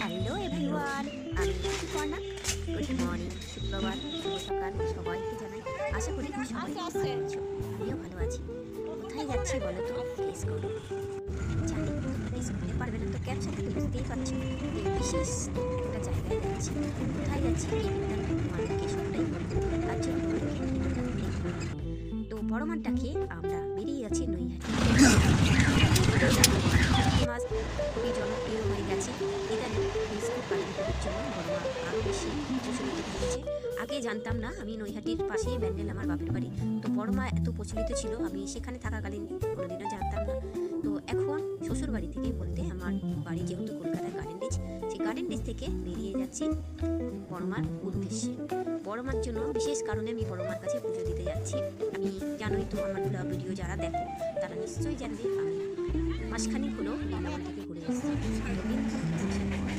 Hello everyone, আমি Suparna. Good morning, শুক্রবার, শুভ সকাল সবাইকে জানাই। আশা করি সবাই ভালো আছো, আমিও ভালো আছি। কোথায় যাচ্ছি বলো তো? গেস করো। জানি তোমরা গেস করতে পারবে না, তো ক্যাপশন থেকে বুঝতেই পারছো যে বিশেষ একটা জায়গায় যাচ্ছি। কোথায় যাচ্ছি এই দিকটা তোমাদেরকে সবটাই বলবো, তার জন্য তোমাদেরকে তো বড় মাঠটা খেয়ে আমরা বেরিয়ে যাচ্ছি নৈহাটি। মাছ খুবই জনপ্রিয় হয়ে গেছে ইদানিং ফেসবুক আর ইউটিউবের জন্য বড় মাছ আরও বেশি প্রচলিত হয়েছে। আগে জানতাম না, আমি নৈহাটির পাশেই ব্যান্ডেল আমার বাপের বাড়ি, তো বড় মা এত প্রচলিত ছিল আমি সেখানে থাকাকালীন কোনোদিনও জানতাম না। তো এখন শ্বশুর বাড়ি থেকে বলতে আমার বাড়ি যেহেতু কলকাতায় গার্ডেন রিচ, সেই গার্ডেন রিচ থেকে বেরিয়ে যাচ্ছি বড় মার উদ্দেশ্যে। বড় মার জন্য বিশেষ কারণে আমি বড় মার কাছে পুজো দিতে যাচ্ছি। আমি জানোই তো, আমার ভিডিও যারা দেখো তারা নিশ্চয়ই জানবে আমি মাসখানিক হলো বৃন্দাবন থেকে ঘুরে এসেছি।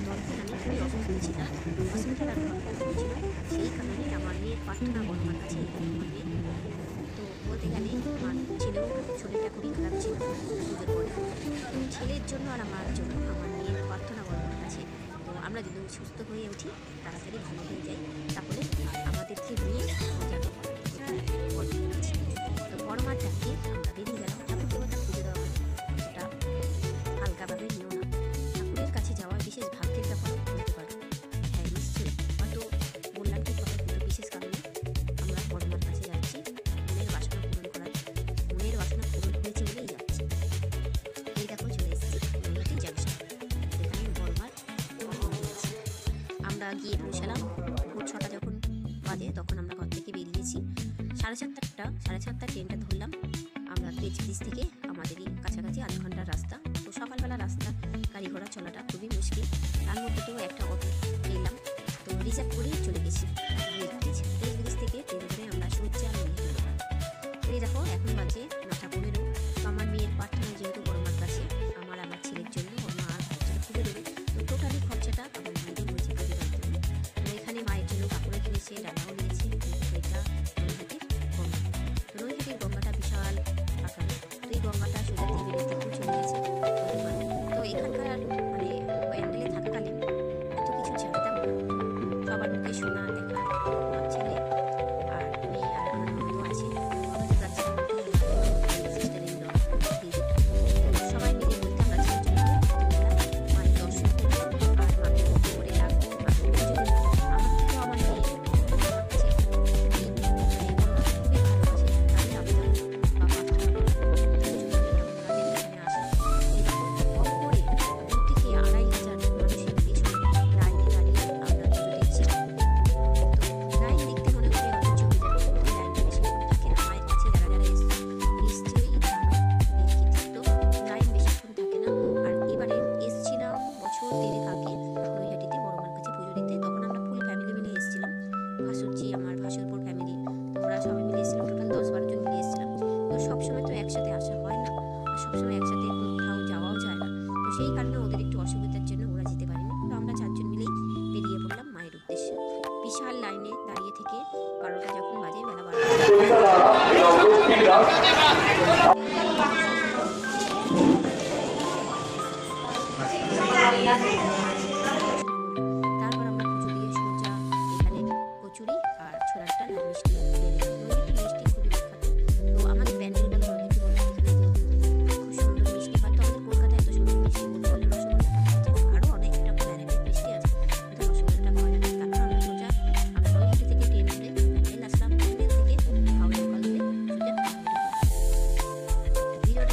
তখন আমি খুবই অসুস্থ ছিলাম, হসপিটালে ভর্তি হয়েছিল। সেই কারণে আমার মেয়ের প্রার্থনা বড় মার কাছে আমার মেয়ে। তো বলতে গেলে আমার ছেলেও শরীরটা খুবই খারাপ ছিল পুজোর পরে। ছেলের জন্য আর আমার জন্য আমার মেয়ের প্রার্থনা বড় মার কাছে। তো আমরা যদি সুস্থ হয়ে উঠি, তাড়াতাড়ি ভালো হয়ে যাই, তাহলে আমাদেরকে নিয়ে যাবো তো বড় মার ডাকে আমরা বেরিয়ে গেলাম। ঠাকুর দেবতা পুজো দেওয়া ওটা হালকাভাবে নিও না, ঠাকুরের কাছে যাওয়া বিশেষ ভাগ্যের ব্যাপার বলতে পারো। হ্যাঁ নিশ্চয়ই, হয়তো বললাম ঠিক কথা, কিন্তু বিশেষ কারণে আমরা বড় মার কাছে যাচ্ছি মনের বাসনা পূরণ করার। মনের বাসনা পূরণ হয়েছে বলেই যাচ্ছি। এই দেখো চলে এসেছি নৈহাটি জাংশন, এখানে বড় মার আমরা গিয়ে পৌঁছালাম ভোর 6টা যখন বাজে, তখন আমরা ঘর থেকে বেরিয়েছি। 7:30 ট্রেনটা ধরলাম আমরা ব্রিজ থেকে। আমাদেরই কাছাকাছি আধ ঘন্টার রাস্তা। তো সকালবেলা রাস্তা গাড়ি ঘোড়া চলাটা খুবই মুশকিল, তার মধ্যে তো একটা অটো পেলাম, তো রিজার্ভ করেই চলে গেছি ব্রিজ থেকে। ট্রেন ধরে আমরা সূর্যা এই দেখো এখন বাজে 9:15। তো আমার মেয়ের প্রার্থনা যেহেতু বড় মার কাছে, আমার ছেলের জন্য মা আর খরচাটা খুবই দেবে। তো টোটালি খরচাটা আমার মায়েরই হয়েছে পুজো দেওয়ার জন্য। তো এখানে মায়ের জন্য কাপড়ে কিনেছে, ডালাও নিয়েছে। এটা নৈহাটির গঙ্গাটা বিশাল আকার। তো এই গঙ্গাটা সোজা ত্রিবেণীর দিকেও চলে গেছে। তো এখানকার মানে প্যান্ডেলে থাকাকালীন এত কিছু জানতাম না। সবার মুখে শোনা দেখা, আমার ছেলে আর মেয়ে আর আমার ননদ আছে, সবাই মিলে বলতে আমরা মায়ের দর্শন করবো আর মাকে করে রাখবো, মাকে পুজো দেবো। আমার থেকেও আমার মেয়ে আমার ভাসুরপুর ফ্যামিলি, তোমরা সবাই মিলে এসেছিলাম, টোটাল 10-12 জন মিলে এসেছিলাম। তো সবসময় তো একসাথে আসা হয় না, আর সবসময় একসাথে কোথাও যাওয়াও যায় না। তো সেই কারণে ওদের একটু অসুবিধার জন্য ওরা যেতে পারেনি। তো আমরা 4 জন মিলেই বেরিয়ে পড়লাম মায়ের উদ্দেশ্যে। বিশাল লাইনে দাঁড়িয়ে থেকে 12টা যখন বাজে, বেলা 12টা তারপর আমরা পুজো দিয়ে সোজা এখানে কচুরি আর ছোলাটা মিষ্টি মিষ্টি খুবই বিখ্যাত। তো আমাদের ব্যান্ডেল বলে নৈহাটি বলে এখানে খুব সুন্দর মিষ্টি হয়। তো আমাদের কলকাতায় এত সুন্দর মিষ্টি বলে রসগোল্লা আরও অনেক রকম ভ্যারাইটির মিষ্টি আছে, কিন্তু রসগোল্লাটা পাওয়া যায়। তারপর আমরা সোজা নৈহাটি থেকে ট্রেন ধরে ব্যান্ডেল আসলাম। ব্যান্ডেল থেকে হাওড়া লোকাল ধরে সোজা ভিডিওটা